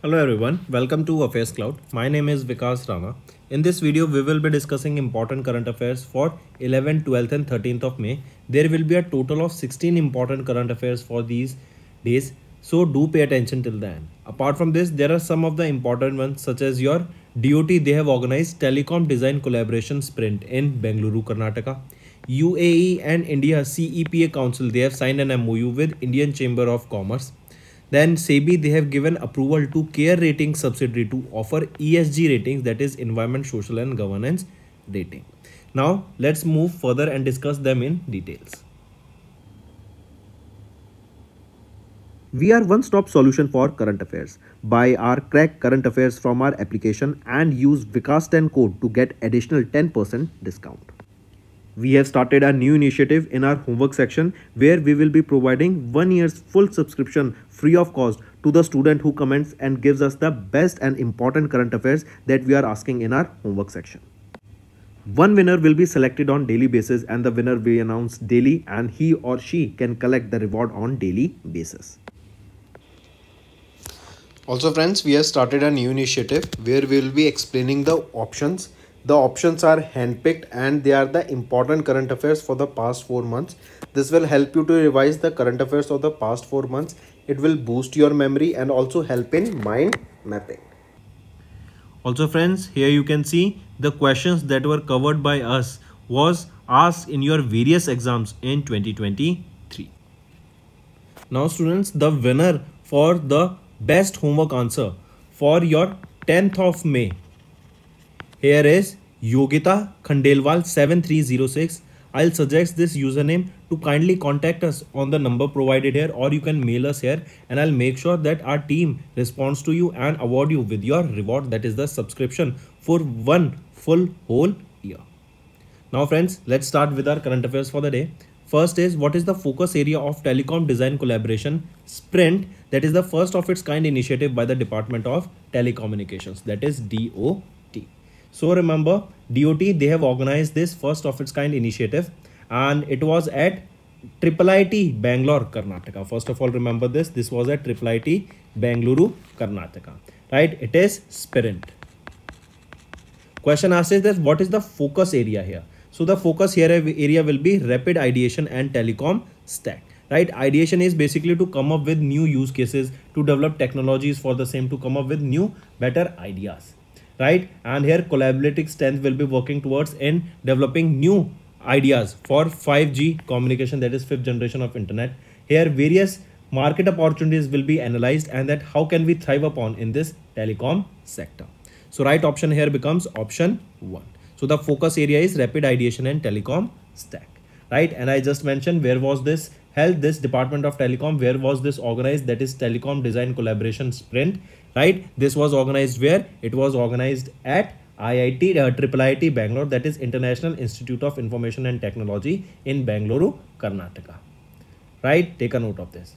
Hello everyone, welcome to AffairsCloud. My name is Vikas Rama. In this video, we will be discussing important current affairs for 11th, 12th and 13th of May. There will be a total of 16 important current affairs for these days. So do pay attention till the end. Apart from this, there are some of the important ones such as your DOT. They have organized Telecom Design Collaboration Sprint in Bengaluru, Karnataka. UAE and India CA Council, they have signed an MOU with Indian Chamber of Commerce. Then SEBI, they have given approval to Curre rating subsidiary to offer ESG ratings, that is environment, social and governance rating. Now let's move further and discuss them in details. We are one-stop solution for current affairs. Buy our crack current affairs from our application and use Vikas10 code to get additional 10% discount. We have started a new initiative in our homework section where we will be providing 1 year's full subscription free of cost to the student who comments and gives us the best and important current affairs that we are asking in our homework section. One winner will be selected on daily basis and the winner will be announced daily and he or she can collect the reward on daily basis. Also friends, we have started a new initiative where we will be explaining the options. The options are handpicked and they are the important current affairs for the past 4 months. This will help you to revise the current affairs of the past 4 months. It will boost your memory and also help in mind mapping. Also friends, here you can see the questions that were covered by us was asked in your various exams in 2023. Now students, the winner for the best homework answer for your 10th of May. Here is Yogita Khandelwal 7306. I'll suggest this username to kindly contact us on the number provided here, or you can mail us here and I'll make sure that our team responds to you and award you with your reward, that is the subscription for 1 full whole year. Now friends, let's start with our current affairs for the day. First is, what is the focus area of Telecom Design Collaboration Sprint? That is the first of its kind initiative by the Department of Telecommunications, that is DOT. So remember, DOT, they have organized this first of its kind initiative and it was at IIIT Bangalore, Karnataka. First of all, remember this was at IIIT Bengaluru, Karnataka, right? It is Sprint. Question asks is that what is the focus area here? So the focus here area will be rapid ideation and telecom stack, right? Ideation is basically to come up with new use cases, to develop technologies for the same, to come up with new better ideas, right? And here collaborative strength will be working towards in developing new ideas for 5G communication, that is 5th generation of internet. Here various market opportunities will be analyzed and that how can we thrive upon in this telecom sector. So right option here becomes option 1. So the focus area is rapid ideation and telecom stack, right? And I just mentioned where was this held, this Department of Telecom, where was this organized, that is Telecom Design Collaboration Sprint, right? This was organized where? It was organized at IIT Bangalore, that is International Institute of Information and Technology in Bengaluru, Karnataka, right? Take a note of this.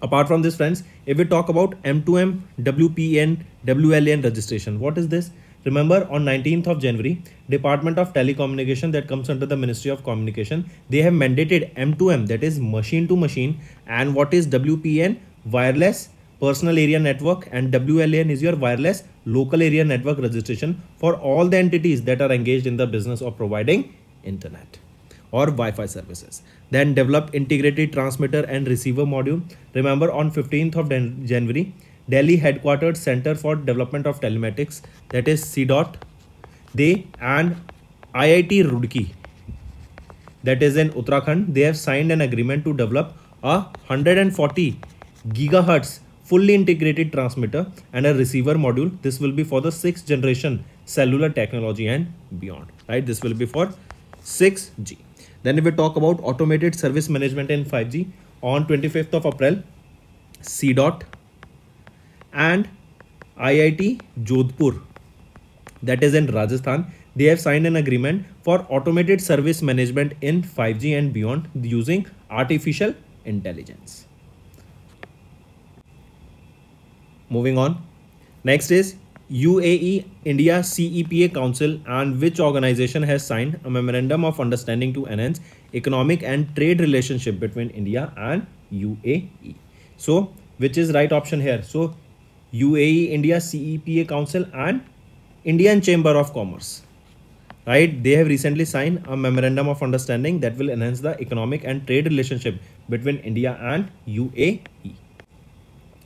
Apart from this friends, if we talk about M2M, WPN, WLAN registration, what is this? Remember on 19th of January, Department of Telecommunication, that comes under the Ministry of Communication, they have mandated M2M, that is machine to machine, and what is WPN? Wireless personal area network, and WLAN is your wireless local area network registration for all the entities that are engaged in the business of providing internet or Wi-Fi services. Then develop integrated transmitter and receiver module. Remember on 15th of January, Delhi headquartered Center for Development of Telematics, that is CDOT, they and IIT Roorkee, that is in Uttarakhand, they have signed an agreement to develop a 140 gigahertz fully integrated transmitter and a receiver module. This will be for the 6th generation cellular technology and beyond, right? This will be for 6G. Then if we talk about automated service management in 5G, on 25th of April, CDOT and IIT Jodhpur, that is in Rajasthan, they have signed an agreement for automated service management in 5G and beyond using artificial intelligence. Moving on, next is UAE India CA Council, and which organization has signed a memorandum of understanding to enhance economic and trade relationship between India and UAE. So which is right option here? So UAE India CA Council and Indian Chamber of Commerce. Right, they have recently signed a memorandum of understanding that will enhance the economic and trade relationship between India and UAE.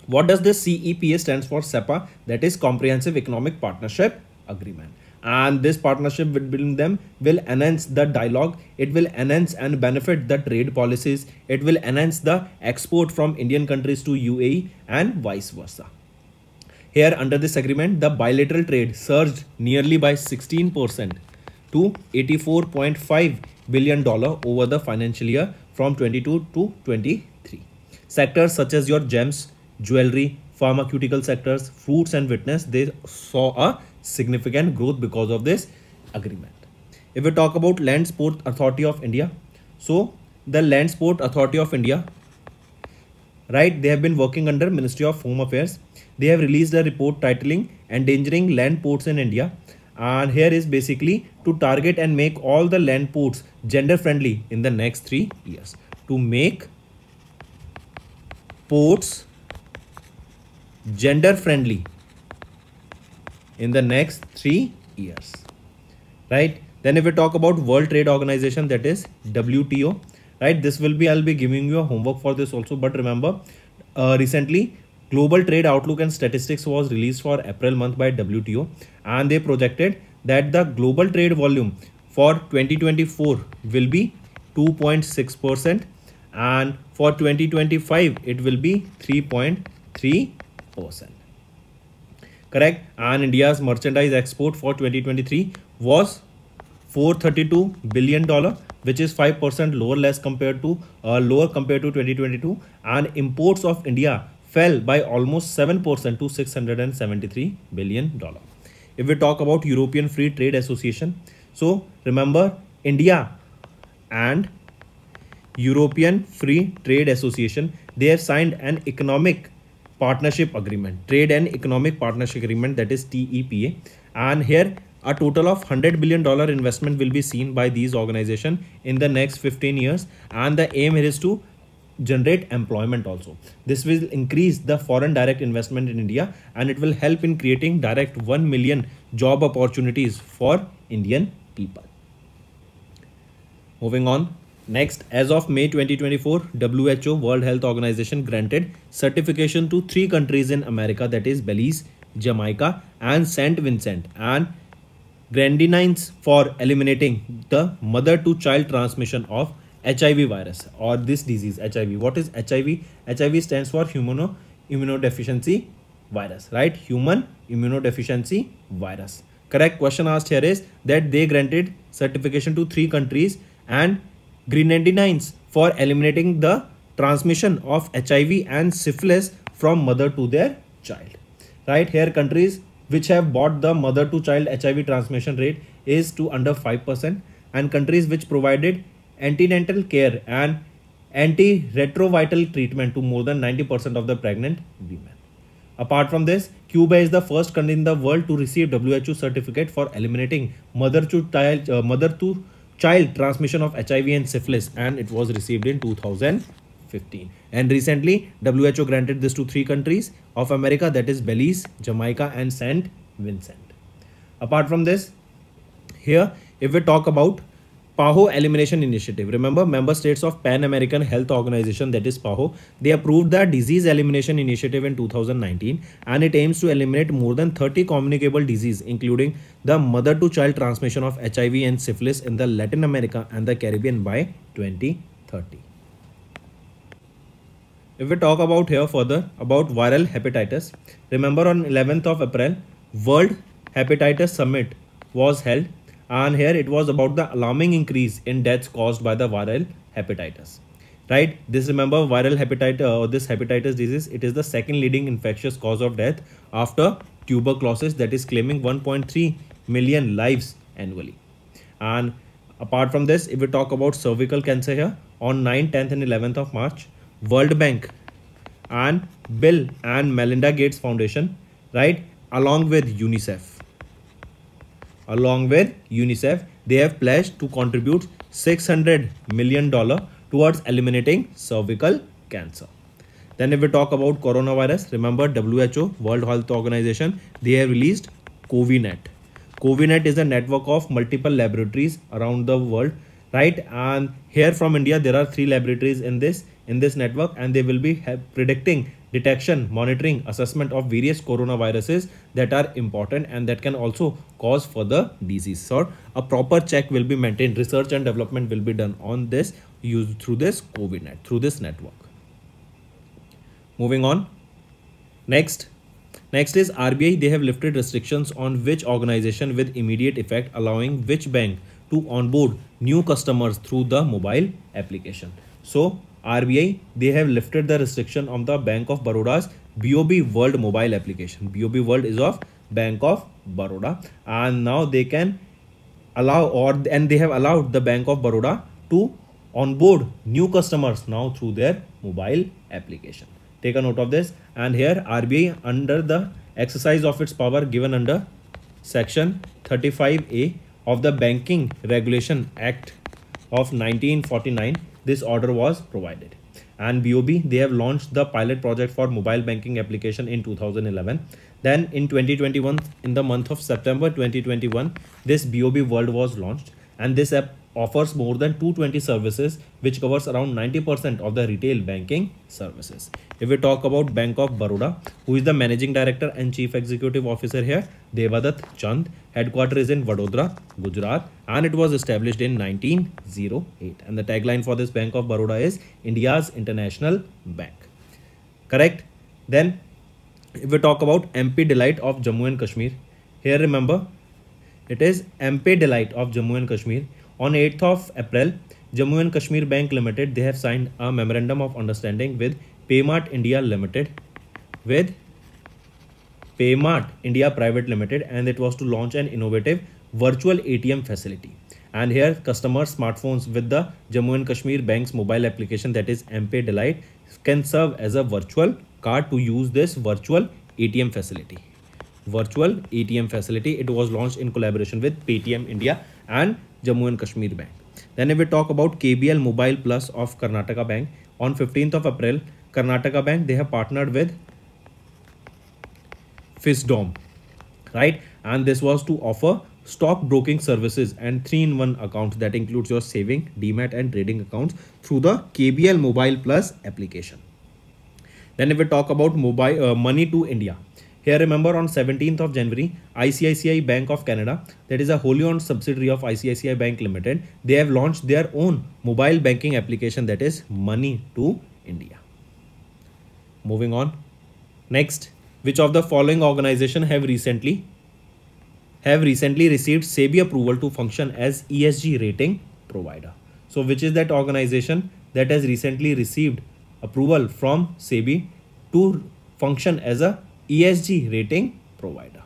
What does this CEPA stands for? SEPA, that is Comprehensive Economic Partnership Agreement. And this partnership between them will enhance the dialogue, it will enhance and benefit the trade policies, it will enhance the export from Indian countries to UAE and vice versa. Here under this agreement, the bilateral trade surged nearly by 16% to $84.5 billion over the financial year from 22 to 23. Sectors such as your gems, jewelry, pharmaceutical sectors, fruits and fitness, they saw a significant growth because of this agreement. If we talk about Land Sport Authority of India, so the Land Sport Authority of India, right, they have been working under Ministry of Home Affairs. They have released a report titling Endangering Land Ports in India. And here is basically to target and make all the land ports gender friendly in the next 3 years. To make ports gender friendly in the next 3 years. Right. Then if we talk about World Trade Organization, that is WTO, right, this will be, I'll be giving you a homework for this also. But remember, recently Global Trade Outlook and Statistics was released for April month by WTO, and they projected that the global trade volume for 2024 will be 2.6% and for 2025 it will be 3.3%. Correct. And India's merchandise export for 2023 was $432 billion, which is 5% lower compared to 2022, and imports of India fell by almost 7% to $673 billion. If we talk about European Free Trade Association, so remember India and European Free Trade Association, they have signed an economic partnership agreement, trade and economic partnership agreement, that is TEPA. And here a total of $100 billion investment will be seen by these organizations in the next 15 years. And the aim here is to generate employment also. This will increase the foreign direct investment in India, and it will help in creating direct 1 million job opportunities for Indian people. Moving on. Next, as of May 2024, WHO, World Health Organization, granted certification to 3 countries in America, that is Belize, Jamaica and St. Vincent and Grenadines, for eliminating the mother-to-child transmission of HIV virus or this disease HIV. What is HIV? HIV stands for human immunodeficiency virus, right? Human immunodeficiency virus. Correct question asked here is that they granted certification to 3 countries and Grenadines for eliminating the transmission of HIV and syphilis from mother to their child. Right, here countries which have brought the mother to child HIV transmission rate is to under 5%, and countries which provided antenatal care and antiretroviral treatment to more than 90% of the pregnant women. Apart from this, Cuba is the first country in the world to receive WHO certificate for eliminating mother to child transmission of HIV and syphilis, and it was received in 2015. And recently WHO granted this to 3 countries of America, that is Belize, Jamaica and St. Vincent. Apart from this, here if we talk about PAHO Elimination Initiative, remember member states of Pan American Health Organization, that is PAHO, they approved the Disease Elimination Initiative in 2019, and it aims to eliminate more than 30 communicable diseases, including the mother-to-child transmission of HIV and syphilis in the Latin America and the Caribbean by 2030. If we talk about here further about viral hepatitis, remember on 11th of April, World Hepatitis Summit was held, and here it was about the alarming increase in deaths caused by the viral hepatitis. Right, this remember viral hepatitis this hepatitis disease, it is the second leading infectious cause of death after tuberculosis, that is claiming 1.3 million lives annually. And apart from this, if we talk about cervical cancer here, on 9th, 10th and 11th of March, World Bank and Bill and Melinda Gates Foundation, right, along with UNICEF, they have pledged to contribute $600 million towards eliminating cervical cancer. Then if we talk about coronavirus, remember WHO, World Health Organization, they have released CoviNet. CoviNet is a network of multiple laboratories around the world, right? And here from India, there are 3 laboratories in this network, and they will be predicting detection, monitoring, assessment of various coronaviruses that are important and that can also cause further disease. So a proper check will be maintained. Research and development will be done on this used through this CoviNet, through this network. Moving on. Next is RBI. They have lifted restrictions on which organization with immediate effect, allowing which bank to onboard new customers through the mobile application. So RBI, they have lifted the restriction on the Bank of Baroda's BOB World mobile application. BOB World is of Bank of Baroda, and now they can allow, and they have allowed the Bank of Baroda to onboard new customers now through their mobile application. Take a note of this. And here RBI, under the exercise of its power given under section 35A of the Banking Regulation Act of 1949, this order was provided. And BOB, they have launched the pilot project for mobile banking application in 2011. Then in 2021, in the month of September 2021, this BOB World was launched, and this app offers more than 220 services, which covers around 90% of the retail banking services. If we talk about Bank of Baroda, who is the Managing Director and Chief Executive Officer here, Devadatt Chand, headquarters is in Vadodara, Gujarat, and it was established in 1908. And the tagline for this Bank of Baroda is India's International Bank. Correct? Then, if we talk about MP Delight of Jammu and Kashmir, here remember, it is MP Delight of Jammu and Kashmir. On 8th of April, Jammu and Kashmir Bank Limited, they have signed a memorandum of understanding with Paymart India Limited, with Paymart India Private Limited, and it was to launch an innovative virtual ATM facility. And here customers' smartphones with the Jammu and Kashmir Bank's mobile application, that is MP Delight, can serve as a virtual card to use this virtual ATM facility. Virtual ATM facility. It was launched in collaboration with Paytm India and Jammu and Kashmir Bank. Then if we talk about KBL Mobile Plus of Karnataka Bank, on 15th of April, Karnataka Bank, they have partnered with Fisdom, right? And this was to offer stock broking services and 3-in-1 accounts that includes your saving, demat and trading accounts through the KBL Mobile Plus application. Then if we talk about mobile money to India, here remember on 17th of January, ICICI Bank of Canada, that is a wholly owned subsidiary of ICICI Bank Limited, they have launched their own mobile banking application, that is Money to India. Moving on. Next, which of the following organization have recently received SEBI approval to function as ESG rating provider? So which is that organization that has recently received approval from SEBI to function as a ESG rating provider?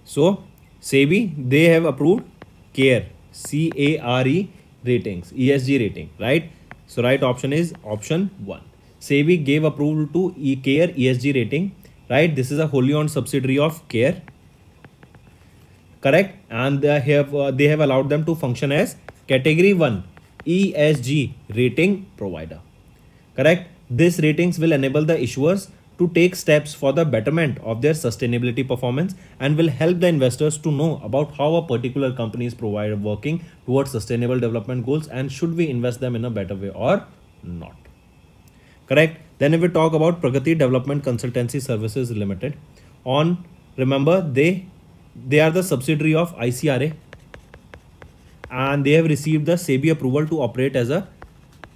So SEBI, they have approved CARE, CARE ratings, ESG rating, right? So right option is option 1. SEBI gave approval to CARE ESG rating, right? This is a wholly owned subsidiary of CARE, correct? And they have allowed them to function as category 1 ESG rating provider, correct? This ratings will enable the issuers to take steps for the betterment of their sustainability performance and will help the investors to know about how a particular company is working towards sustainable development goals and should we invest them in a better way or not. Correct? Then if we talk about Pragati Development Consultancy Services Limited, remember they are the subsidiary of ICRA and they have received the SEBI approval to operate as a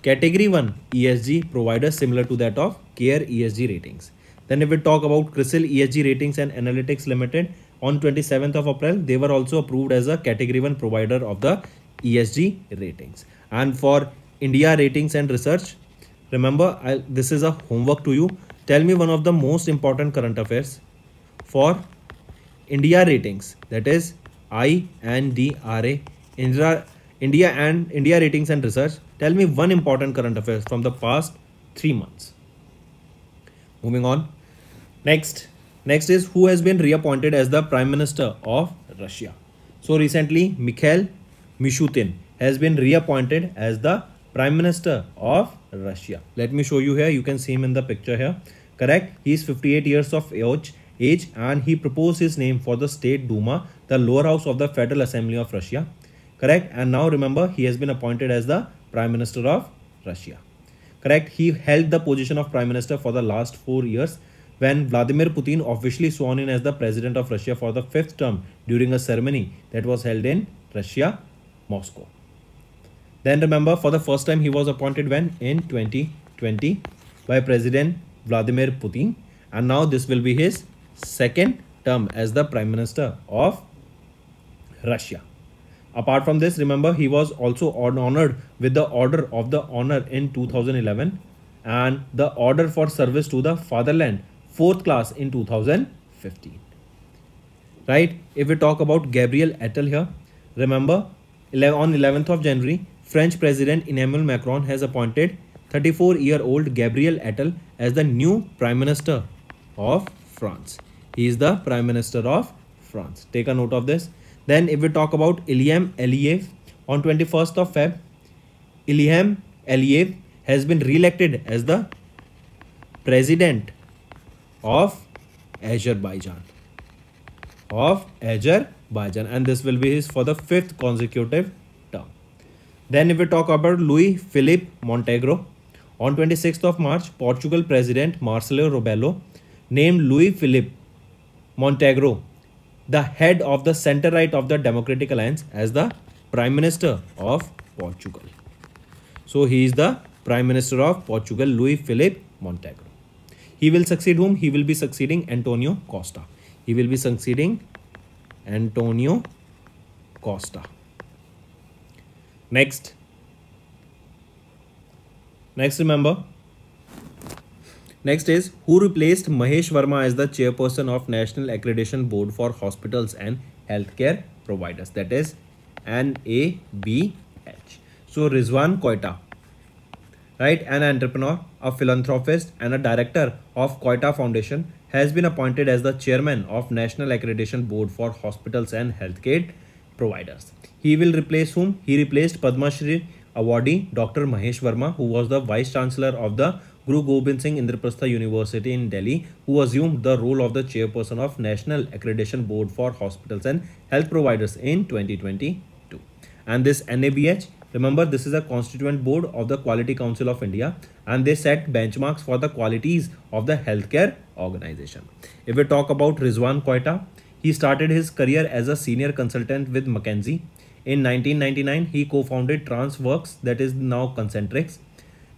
category 1 ESG provider similar to that of CARE ESG ratings. Then if we talk about CRISIL ESG Ratings and Analytics Limited, on 27th of April, they were also approved as a category 1 provider of the ESG ratings. And for India Ratings and Research, remember, this is a homework to you. Tell me one of the most important current affairs for India Ratings, that is INDRA, India Ratings and Research. Tell me one important current affairs from the past 3 months. Moving on. Next is who has been reappointed as the Prime Minister of Russia. So recently, Mikhail Mishustin has been reappointed as the Prime Minister of Russia. Let me show you here. You can see him in the picture here. Correct. He is 58 years of age and he proposed his name for the State Duma, the lower house of the Federal Assembly of Russia. Correct. And now remember, he has been appointed as the Prime Minister of Russia. Correct. He held the position of Prime Minister for the last 4 years when Vladimir Putin officially sworn in as the President of Russia for the 5th term during a ceremony that was held in Russia, Moscow. Then remember, for the first time he was appointed when? In 2020 by President Vladimir Putin, and now this will be his second term as the Prime Minister of Russia. Apart from this, remember, he was also honored with the Order of the Honor in 2011 and the Order for Service to the Fatherland 4th class in 2015. Right? If we talk about Gabriel Attal here, remember, on 11th of January, French President Emmanuel Macron has appointed 34-year-old Gabriel Attal as the new Prime Minister of France. He is the Prime Minister of France. Take a note of this. Then if we talk about Ilham Aliyev, on 21st of Feb, Ilham Aliyev has been re-elected as the President of Azerbaijan. And this will be his for the 5th consecutive term. Then if we talk about Luis Felipe Montenegro, on 26th of March, Portugal President Marcelo Rebelo named Luis Felipe Montenegro, the head of the centre-right of the Democratic Alliance, as the Prime Minister of Portugal. So he is the Prime Minister of Portugal, Luis Felipe Montenegro. He will succeed whom? He will be succeeding Antonio Costa. He will be succeeding Antonio Costa. Next remember. Next is, who replaced Mahesh Verma as the chairperson of National Accreditation Board for Hospitals and Healthcare Providers, that is NABH. So Rizwan Koita, right, an entrepreneur, a philanthropist and a director of Koita Foundation, has been appointed as the chairman of National Accreditation Board for Hospitals and Healthcare Providers. He will replace whom? He replaced Padma Shri awardee Dr. Mahesh Verma, who was the Vice Chancellor of the Guru Gobind Singh Indraprastha University in Delhi, who assumed the role of the chairperson of National Accreditation Board for Hospitals and Health Providers in 2022. And this NABH, remember, this is a constituent board of the Quality Council of India, and they set benchmarks for the qualities of the healthcare organization. If we talk about Rizwan Koita, he started his career as a senior consultant with McKinsey. In 1999, he co-founded TransWorks, that is now Concentrix.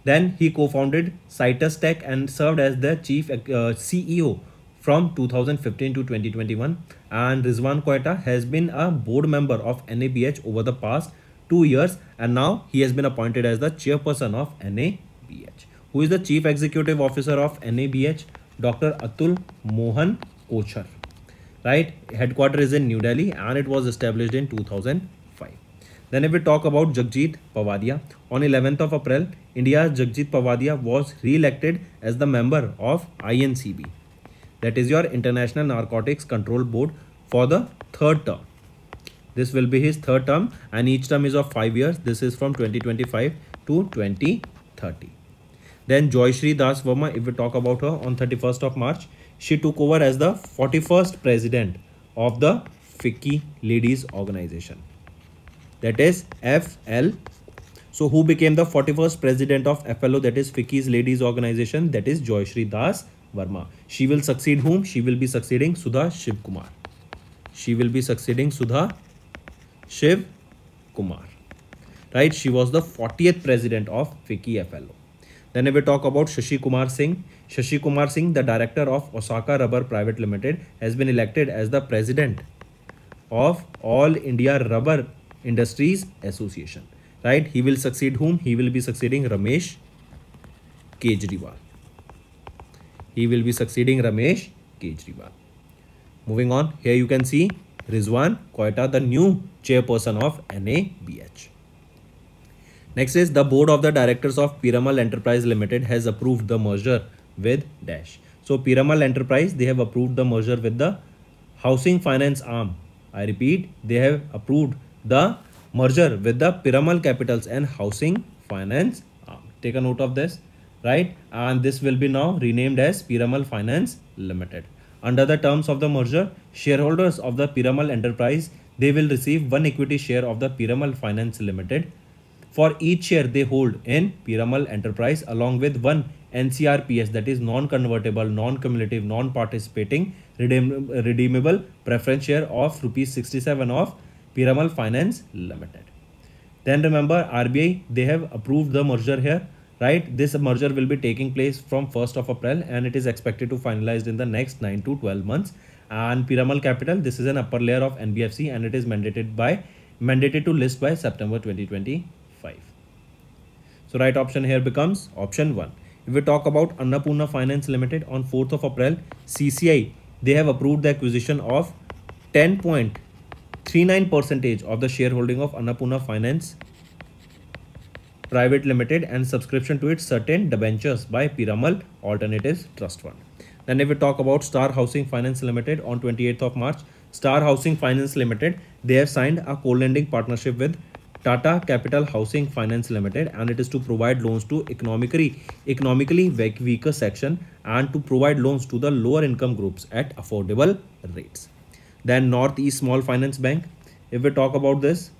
Then he co-founded Citus Tech and served as the chief CEO from 2015 to 2021. And Rizwan Koita has been a board member of NABH over the past 2 years, and now he has been appointed as the chairperson of NABH. Who is the chief executive officer of NABH? Dr. Atul Mohan Kochar. Right? Headquarters is in New Delhi and it was established in 2005. Then if we talk about Jagjit Pavadia, on 11th of April, India's Jagjit Pavadia was re-elected as the member of INCB, that is your International Narcotics Control Board, for the 3rd term. This will be his 3rd term and each term is of 5 years. This is from 2025 to 2030. Then Joyshri Das Verma, if we talk about her, on 31st of March, she took over as the 41st president of the FICCI Ladies Organization, that is FL. So who became the 41st president of FLO, that is FICCI's Ladies Organization? That is Joyshri Das Verma. She will succeed whom? She will be succeeding Sudha Shivkumar. She will be succeeding Sudha Shivkumar. Right? She was the 40th president of FICCI FLO. Then if we talk about Shashi Kumar Singh, the director of Osaka Rubber Private Limited, has been elected as the president of All India Rubber Industries Association. Right? He will succeed whom? He will be succeeding Ramesh Kejriwal. He will be succeeding Ramesh Kejriwal. Moving on, here you can see Rizwan Koita, the new chairperson of NABH. Next is the board of the directors of Piramal Enterprise Limited has approved the merger with Dash. So Piramal Enterprise, they have approved the merger with the housing finance arm. I repeat, they have approved the merger with the Piramal Capitals and Housing Finance arm. Take a note of this, right? And this will be now renamed as Piramal Finance Limited. Under the terms of the merger, shareholders of the Piramal enterprise, they will receive one equity share of the Piramal Finance Limited for each share they hold in Piramal enterprise, along with one NCRPS, that is non-convertible, non-cumulative, non-participating, redeemable preference share of rupees 67 of Piramal Finance Limited. Then remember, RBI, they have approved the merger here, right? This merger will be taking place from 1st of April and it is expected to finalized in the next 9 to 12 months. And Piramal Capital, this is an upper layer of NBFC and it is mandated to list by September 2025. So right option here becomes option 1. If we talk about Annapurna Finance Limited, on 4th of April, CCI, they have approved the acquisition of 10.39% of the shareholding of Annapurna Finance Private Limited and subscription to its certain debentures by Piramal Alternatives Trust Fund. Then if we talk about Star Housing Finance Limited, on 28th of March, Star Housing Finance Limited, they have signed a co-lending partnership with Tata Capital Housing Finance Limited, and it is to provide loans to economically weaker section and to provide loans to the lower income groups at affordable rates. Then Northeast Small Finance Bank, if we talk about this,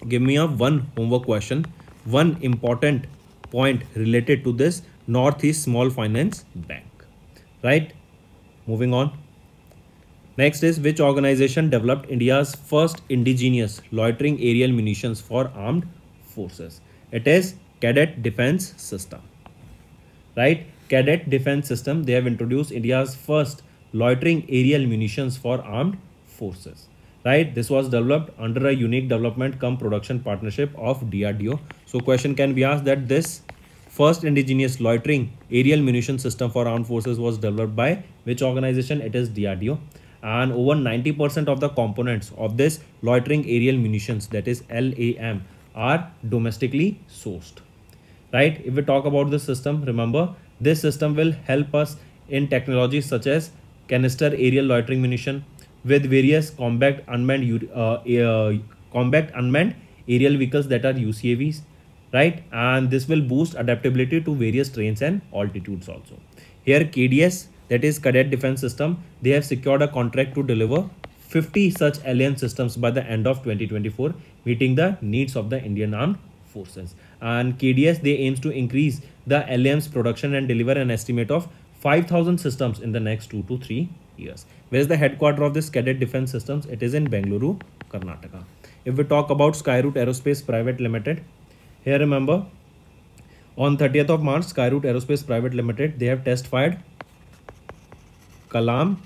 give me a one homework question, one important point related to this Northeast Small Finance Bank, right? Moving on. Next is, which organization developed India's first indigenous loitering aerial munitions for armed forces? It is Cadet Defense System, right? Cadet Defense System, they have introduced India's first loitering aerial munitions for armed forces, right? This was developed under a unique development cum production partnership of DRDO. So question can be asked that this first indigenous loitering aerial munition system for armed forces was developed by which organization? It is DRDO. And over 90% of the components of this loitering aerial munitions, that is LAM, are domestically sourced, right? If we talk about this system, remember, this system will help us in technologies such as canister aerial loitering munition with various combat unmanned aerial vehicles, that are UCAVs, right? And this will boost adaptability to various terrains and altitudes also. Here KDS, that is Cadet Defense System, they have secured a contract to deliver 50 such alien systems by the end of 2024, meeting the needs of the Indian Armed Forces. And KDS, they aims to increase the LAM's production and deliver an estimate of 5,000 systems in the next 2 to 3 years. Where is the headquarter of this Cadet Defense Systems? It is in Bengaluru, Karnataka. If we talk about Skyroot Aerospace Private Limited, here remember, on 30th of March, Skyroot Aerospace Private Limited, they have test fired Kalam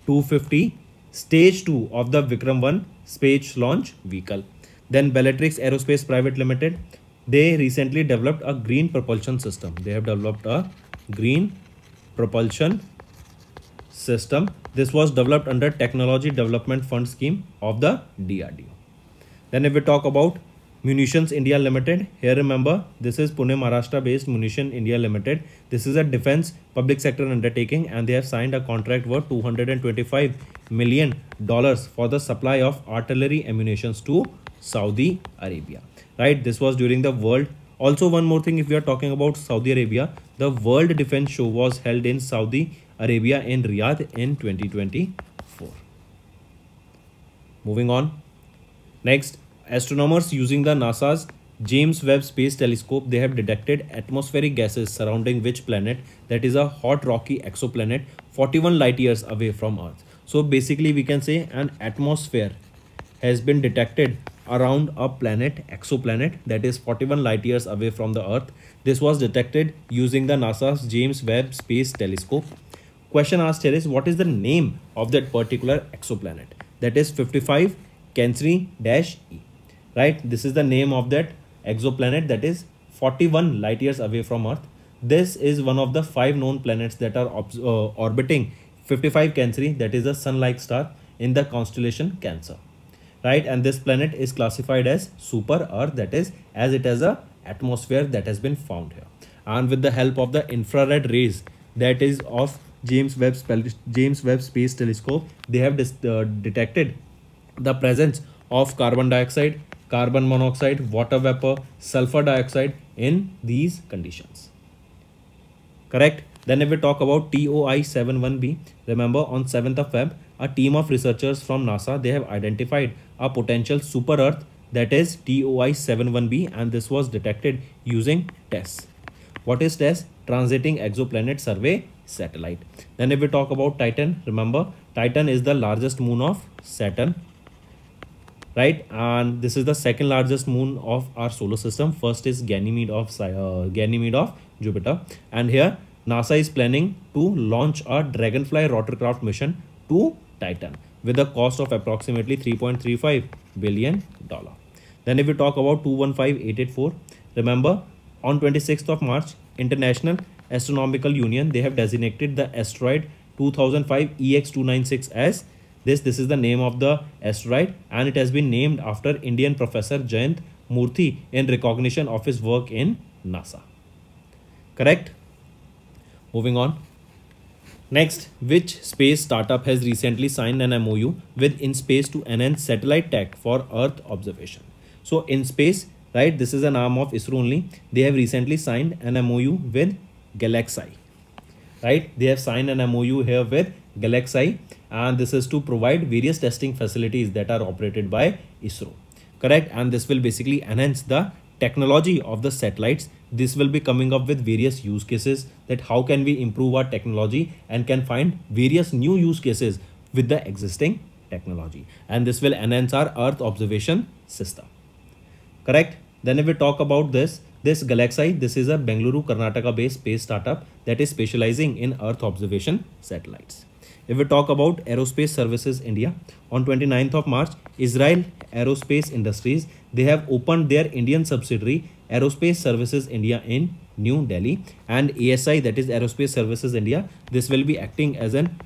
250 stage 2 of the Vikram 1 space launch vehicle. Then Bellatrix Aerospace Private Limited, they recently developed a green propulsion system. They have developed a green propulsion system. This was developed under Technology Development Fund scheme of the DRDO. Then if we talk about Munitions India Limited, here remember, this is Pune, Maharashtra based Munition India Limited. This is a defense public sector undertaking and they have signed a contract worth $225 million for the supply of artillery ammunitions to Saudi Arabia, right? This was during the world. Also one more thing, if we are talking about Saudi Arabia, the World Defense Show was held in Saudi Arabia in Riyadh in 2024. Moving on. Next, astronomers using the NASA's James Webb Space Telescope, they have detected atmospheric gases surrounding which planet? That is a hot rocky exoplanet 41 light years away from Earth. So basically we can say an atmosphere has been detected around a planet, exoplanet, that is 41 light years away from the Earth. This was detected using the NASA's James Webb Space Telescope. Question asked here is, what is the name of that particular exoplanet? That is 55 Cancri-E. Right, this is the name of that exoplanet that is 41 light years away from Earth. This is one of the 5 known planets that are orbiting 55 Cancri, that is a sun-like star in the constellation Cancer, right? And this planet is classified as super Earth, that is as it has a atmosphere that has been found here. And with the help of the infrared rays that is of James Webb Space Telescope, they have detected the presence of carbon dioxide, carbon monoxide, water vapor, sulfur dioxide in these conditions. Correct? Then if we talk about TOI-71b, remember on 7th of Feb, a team of researchers from NASA, they have identified a potential super Earth that is TOI-71b, and this was detected using TESS. What is TESS? Transiting Exoplanet Survey Satellite. Then if we talk about Titan, remember Titan is the largest moon of Saturn, right? And this is the second largest moon of our solar system. First is Ganymede of Jupiter. And here NASA is planning to launch a Dragonfly rotorcraft mission to Titan with a cost of approximately $3.35 billion. Then if we talk about 215884, remember on 26th of March, International Astronomical Union, they have designated the asteroid 2005 EX296 as this is the name of the asteroid, and it has been named after Indian professor Jayant Murthy in recognition of his work in NASA. Correct? Moving on. Next, which space startup has recently signed an MOU with InSpace to enhance satellite tech for Earth observation? So InSpace, right, this is an arm of ISRO only. They have recently signed an MOU with Galaxy. Right, they have signed an MOU here with Galaxy, and this is to provide various testing facilities that are operated by ISRO. Correct? And this will basically enhance the technology of the satellites. This will be coming up with various use cases, that how can we improve our technology and can find various new use cases with the existing technology, and this will enhance our Earth observation system. Correct? Then if we talk about this Galaxy, this is a Bengaluru, Karnataka based space startup that is specializing in Earth observation satellites. If we talk about Aerospace Services India, on 29th of March, Israel Aerospace Industries, they have opened their Indian subsidiary Aerospace Services India in New Delhi, and ASI, that is Aerospace Services India, this will be acting as an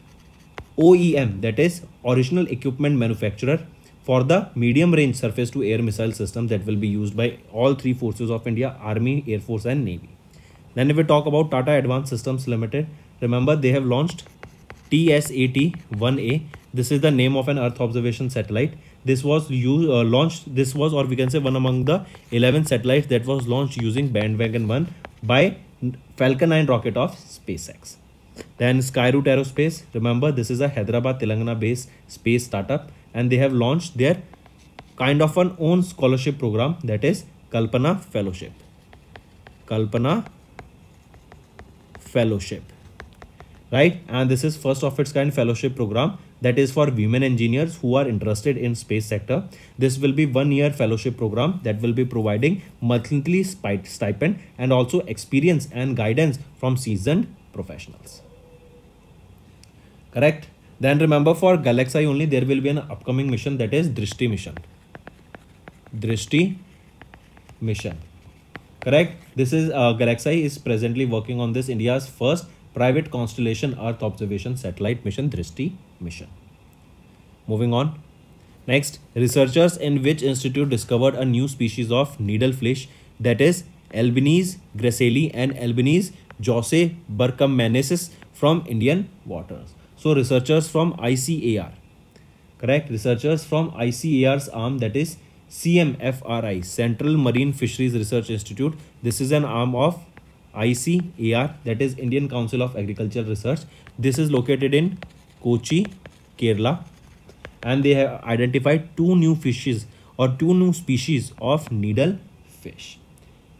OEM, that is original equipment manufacturer for the medium range surface to air missile system that will be used by all three forces of India, Army, Air Force and Navy. Then if we talk about Tata Advanced Systems Limited, remember they have launched TSAT-1A. This is the name of an Earth observation satellite. This was launched, this was, or we can say, one among the 11 satellites that was launched using Bandwagon 1 by Falcon 9 rocket of SpaceX. Then Skyroot Aerospace, remember this is a Hyderabad, Telangana based space startup, and they have launched their kind of an own scholarship program, that is Kalpana Fellowship. Kalpana Fellowship, right? And this is first of its kind fellowship program that is for women engineers who are interested in space sector. This will be 1 year fellowship program that will be providing monthly stipend and also experience and guidance from seasoned professionals. Correct? Then remember, for Galaxy only, there will be an upcoming mission, that is Drishti mission. Drishti mission. Correct? This is Galaxy is presently working on this India's first private constellation Earth observation satellite mission, Drishti mission. Moving on. Next, researchers in which institute discovered a new species of needlefish, that is Albanese graceli and Albanese jose burkamanisis from Indian waters. So researchers from ICAR, correct? Researchers from ICAR's arm, that is CMFRI, Central Marine Fisheries Research Institute. This is an arm of ICAR, that is Indian Council of Agricultural Research. This is located in Kochi, Kerala, and they have identified two new species of needlefish.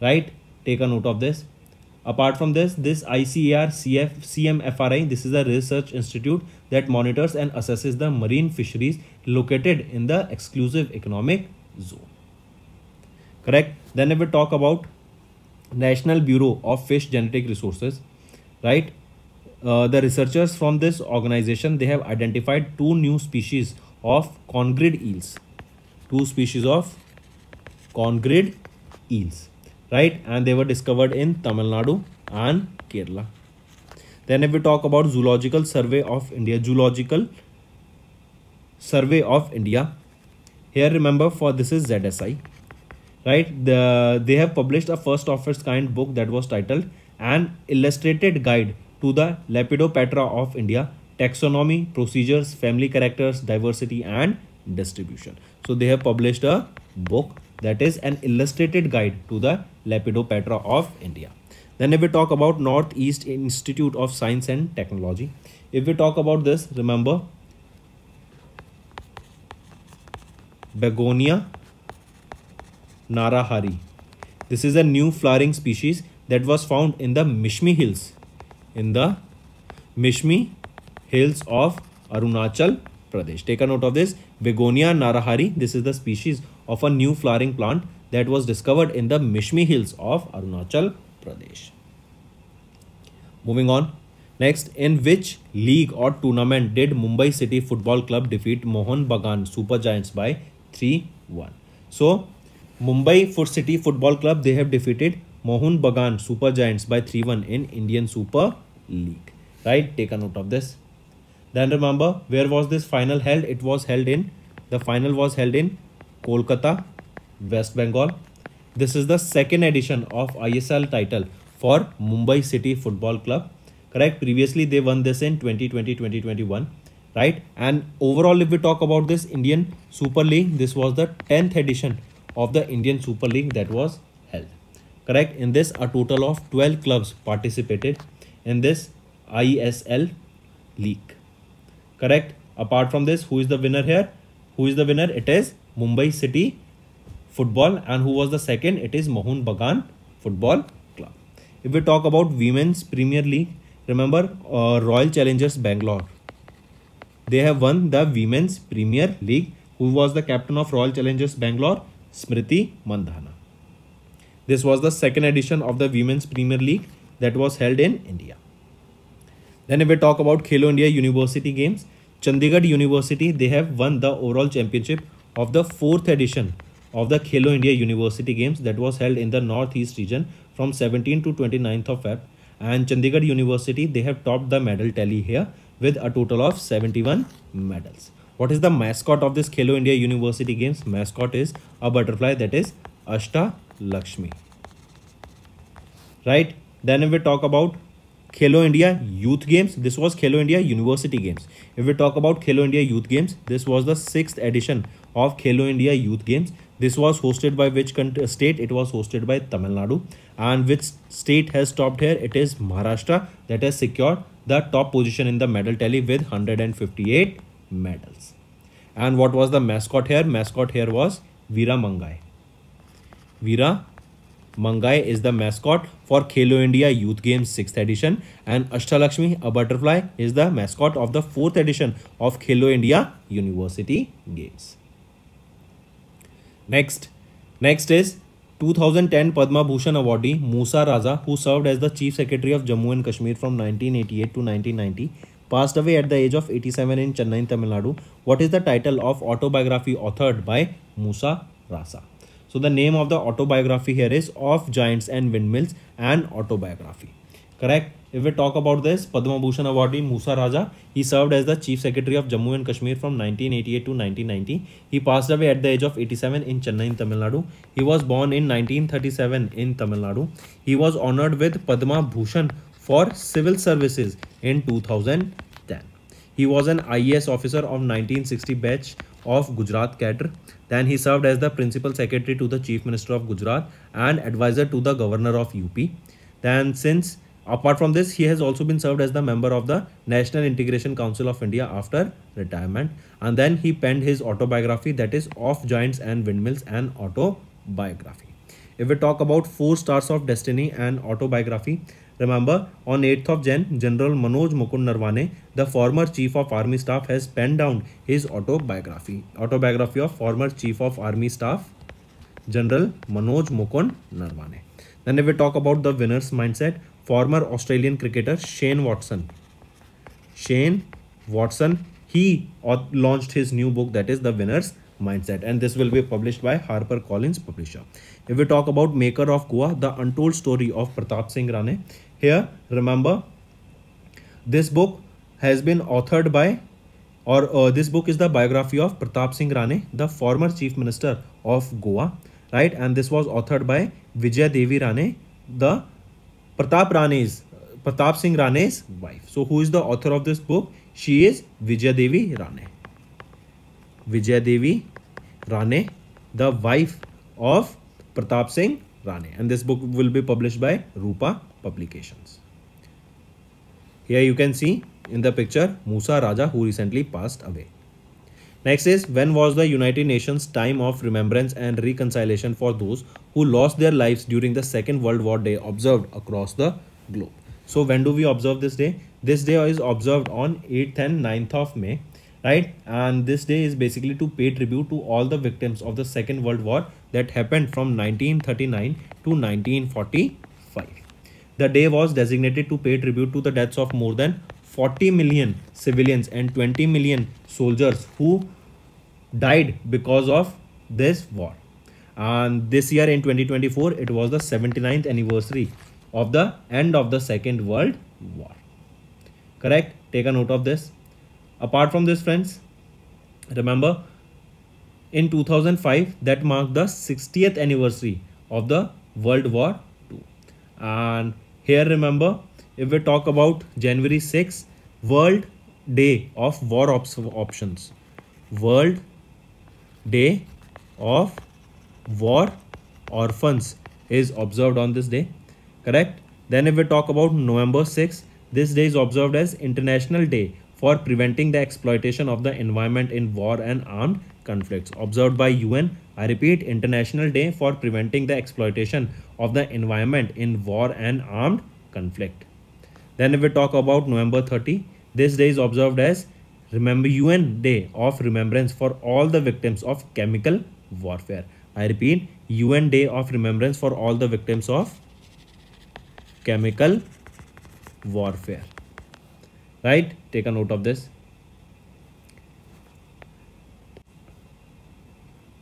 Right? Take a note of this. Apart from this ICAR CMFRI, this is a research institute that monitors and assesses the marine fisheries located in the exclusive economic zone. Correct? Then if we talk about National Bureau of Fish Genetic Resources, right? The researchers from this organization, they have identified two new species of congrid eels. Two species of congrid eels. Right? And they were discovered in Tamil Nadu and Kerala. Then if we talk about Zoological Survey of India, here remember, for this is ZSI, right? They have published a first of its kind book that was titled An Illustrated Guide to the Lepidoptera of India, Taxonomy, Procedures, Family Characters, Diversity and Distribution. So they have published a book that is an illustrated guide to the Lepidoptera of India. Then if we talk about Northeast Institute of Science and Technology, if we talk about this, remember Begonia narahari. This is a new flowering species that was found in the Mishmi Hills, in the Mishmi Hills of Arunachal Pradesh. Take a note of this. Begonia narahari. This is the species of a new flowering plant that was discovered in the Mishmi Hills of Arunachal Pradesh. Moving on. Next, in which league or tournament did Mumbai City Football Club defeat Mohun Bagan Super Giants by 3-1? So, Mumbai City Football Club, they have defeated Mohun Bagan Super Giants by 3-1 in Indian Super League. Right? Take a note of this. Then remember, where was this final held? The final was held in Kolkata, West Bengal. This is the second edition of ISL title for Mumbai City Football Club. Correct? Previously, they won this in 2020-2021. Right? And overall, if we talk about this Indian Super League, this was the 10th edition of the Indian Super League that was held. Correct? In this, a total of 12 clubs participated in this ISL league. Correct? Apart from this, who is the winner here? Who is the winner? It is Mumbai City Football. And who was the second? It is Mohun Bagan Football Club. If we talk about Women's Premier League, remember Royal Challengers Bangalore. They have won the Women's Premier League. Who was the captain of Royal Challengers Bangalore? Smriti Mandhana. This was the second edition of the Women's Premier League that was held in India. Then if we talk about Khelo India University Games, Chandigarh University, they have won the overall championship of the 4th edition of the Khelo India University Games that was held in the Northeast region from 17th to 29th of Feb. And Chandigarh University, they have topped the medal tally here with a total of 71 medals. What is the mascot of this Khelo India University Games? Mascot is a butterfly, that is Ashta Lakshmi. Right? Then if we talk about Khelo India Youth Games, this was Khelo India University Games. If we talk about Khelo India Youth Games, this was the 6th edition of Khelo India Youth Games. This was hosted by which state? It was hosted by Tamil Nadu. And which state has topped here? It is Maharashtra, that has secured the top position in the medal tally with 158 medals. And what was the mascot here? Mascot here was Veera Mangai. Veera Mangai is the mascot for Khelo India Youth Games 6th edition, and Ashtalakshmi, a butterfly, is the mascot of the 4th edition of Khelo India University Games. Next is 2010 Padma Bhushan awardee Musa Raja, who served as the Chief Secretary of Jammu and Kashmir from 1988 to 1990, passed away at the age of 87 in Chennai, Tamil Nadu. What is the title of autobiography authored by Musa Raja? So the name of the autobiography here is Of Giants and Windmills, an Autobiography. Correct? If we talk about this, Padma Bhushan awardee Musa Raja, he served as the Chief Secretary of Jammu and Kashmir from 1988 to 1990. He passed away at the age of 87 in Chennai, Tamil Nadu. He was born in 1937 in Tamil Nadu. He was honored with Padma Bhushan for civil services in 2010. He was an IAS officer of 1960 batch of Gujarat cadre. Then he served as the Principal Secretary to the Chief Minister of Gujarat and advisor to the Governor of UP. Then apart from this, he has also been served as the member of the National Integration Council of India after retirement. And then he penned his autobiography, that is Of Giants and Windmills, an Autobiography. If we talk about 4 Stars of Destiny and autobiography, remember on 8th of Jan, General Manoj Mukund Narwane, the former Chief of Army Staff, has penned down his autobiography. Autobiography of former Chief of Army Staff, General Manoj Mukund Narwane. Then if we talk about the winner's mindset, former Australian cricketer Shane Watson, he launched his new book, that is The Winner's Mindset, and this will be published by HarperCollins publisher. If we talk about maker of Goa, the untold story of Pratap Singh Rane, here remember this book has been authored by, this book is the biography of Pratap Singh Rane, the former Chief Minister of Goa, right? And this was authored by Vijaya Devi Rane, the Pratap Singh Rane's wife. So who is the author of this book? She is Vijaya Devi Rane. Vijaya Devi Rane, the wife of Pratap Singh Rane, and this book will be published by Rupa Publications. Here you can see in the picture Musa Raja, who recently passed away. Next is, when was the United Nations time of remembrance and reconciliation for those who lost their lives during the Second World War Day observed across the globe? So when do we observe this day? This day is observed on 8th and 9th of May, right? And this day is basically to pay tribute to all the victims of the Second World War that happened from 1939 to 1945. The day was designated to pay tribute to the deaths of more than 40 million civilians and 20 million soldiers who died because of this war. And this year in 2024, it was the 79th anniversary of the end of the Second World War. Correct? Take a note of this. Apart from this, friends, remember in 2005 that marked the 60th anniversary of the World War II. And here remember, if we talk about January 6th, World Day of War Options. World Day of War Orphans is observed on this day. Correct? Then if we talk about November 6th, this day is observed as International Day for preventing the exploitation of the environment in war and armed conflicts, observed by UN. I repeat, International Day for preventing the exploitation of the environment in war and armed conflict. Then if we talk about November 30, this day is observed as UN Day of Remembrance for all the victims of chemical warfare. I repeat, UN Day of Remembrance for all the victims of chemical warfare. Right? Take a note of this.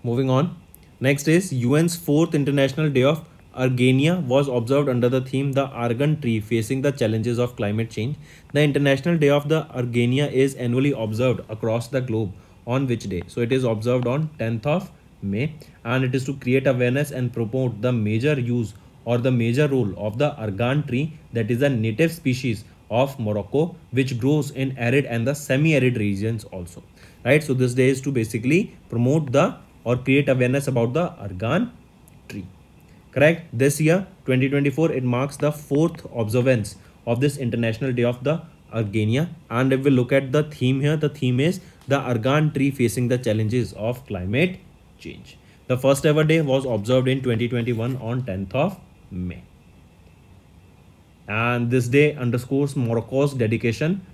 Moving on. Next is UN's 4th International Day of Argania was observed under the theme The Argan Tree Facing the Challenges of Climate Change. The International Day of the Argania is annually observed across the globe on which day? So it is observed on 10th of May, and it is to create awareness and promote the major use or the major role of the Argan tree, that is a native species of Morocco which grows in arid and the semi-arid regions also. Right? So this day is to basically promote the or create awareness about the Argan tree. Correct? This year 2024, it marks the 4th observance of this International Day of the Argania, and if we look at the theme here, the theme is the Argan tree facing the challenges of climate change. The first ever day was observed in 2021 on 10th of May. And this day underscores Morocco's dedication,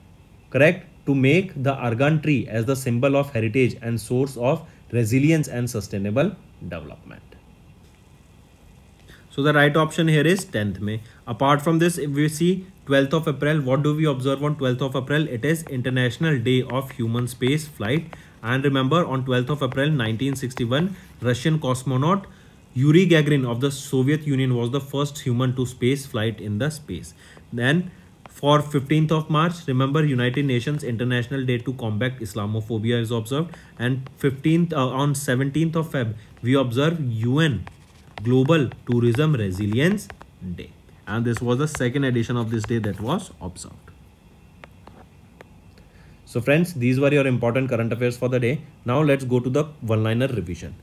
correct, to make the Argan tree as the symbol of heritage and source of resilience and sustainable development. So the right option here is 10th May. Apart from this, if we see 12th of April, what do we observe on 12th of April? It is International Day of Human Space Flight. And remember, on 12th of April 1961, Russian cosmonaut Yuri Gagarin of the Soviet Union was the first human to space flight in the space. Then for 15th of March, remember, United Nations International Day to Combat Islamophobia is observed. And on 17th of Feb, we observe UN Global Tourism Resilience Day. And this was the second edition of this day that was observed. So friends, these were your important current affairs for the day. Now let's go to the one-liner revision.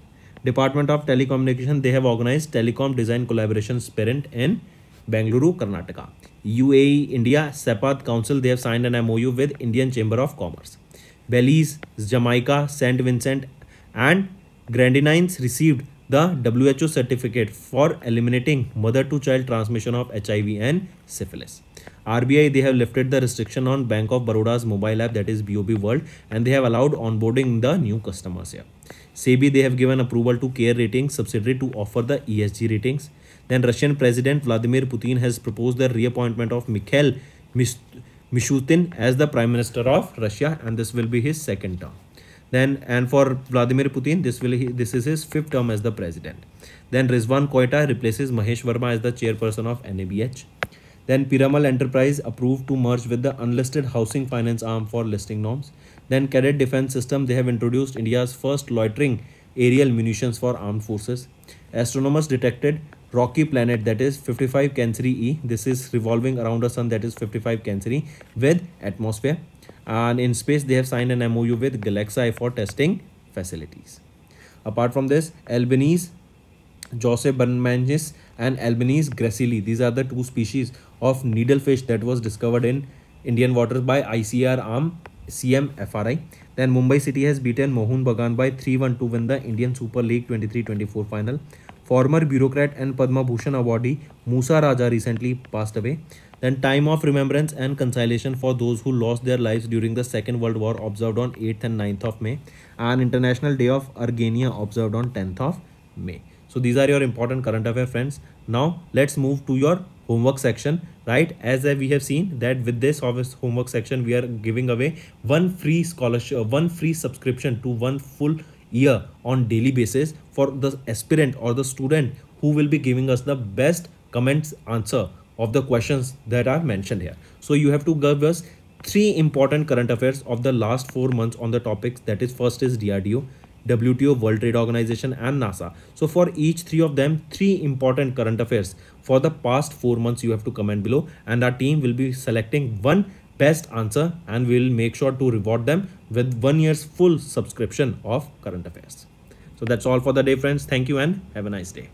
Department of Telecommunication, they have organized Telecom Design Collaboration Sprint in Bengaluru, Karnataka. UAE India CA Council, they have signed an MOU with Indian Chamber of Commerce. Belize, Jamaica, St. Vincent and Grenadines received the WHO certificate for eliminating mother-to-child transmission of HIV and syphilis. RBI, they have lifted the restriction on Bank of Baroda's mobile app, that is BOB World, and they have allowed onboarding the new customers here. SEBI, they have given approval to Curre Ratings subsidiary to offer the ESG ratings. Then Russian President Vladimir Putin has proposed the reappointment of Mikhail Mishustin as the Prime Minister of Russia, and this will be his second term. Then, and for Vladimir Putin, this is his 5th term as the president. Then Rizwan Koita replaces Mahesh Verma as the chairperson of NABH. Then Piramal Enterprise approved to merge with the unlisted housing finance arm for listing norms. Then Cadet Defense System, they have introduced India's first loitering aerial munitions for armed forces. Astronomers detected rocky planet, that is 55 Cancri E. This is revolving around a sun that is 55 Cancri with atmosphere. And in space, they have signed an MOU with Galaxy for testing facilities. Apart from this, Albanese Jose Bernmansis and Albanese gracili. These are the two species of needlefish that was discovered in Indian waters by ICR arm CMFRI. Then Mumbai City has beaten Mohun Bagan by 3-1 to win the Indian Super League 23-24 final. Former bureaucrat and Padma Bhushan awardee Musa Raja recently passed away. Then time of remembrance and conciliation for those who lost their lives during the Second World War observed on 8th and 9th of May, and International Day of Argania observed on 10th of May. So these are your important current affair friends. Now let's move to your homework section, right? As we have seen that with this homework section we are giving away one free scholarship, one free subscription to one full year on daily basis for the aspirant or the student who will be giving us the best comments answer of the questions that are mentioned here. So you have to give us 3 important current affairs of the last 4 months on the topics, that is first is DRDO, WTO, World Trade Organization and NASA. So for each 3 of them, 3 important current affairs for the past 4 months you have to comment below, and our team will be selecting one best answer and we'll make sure to reward them with 1 year's full subscription of current affairs. So that's all for the day friends. Thank you and have a nice day.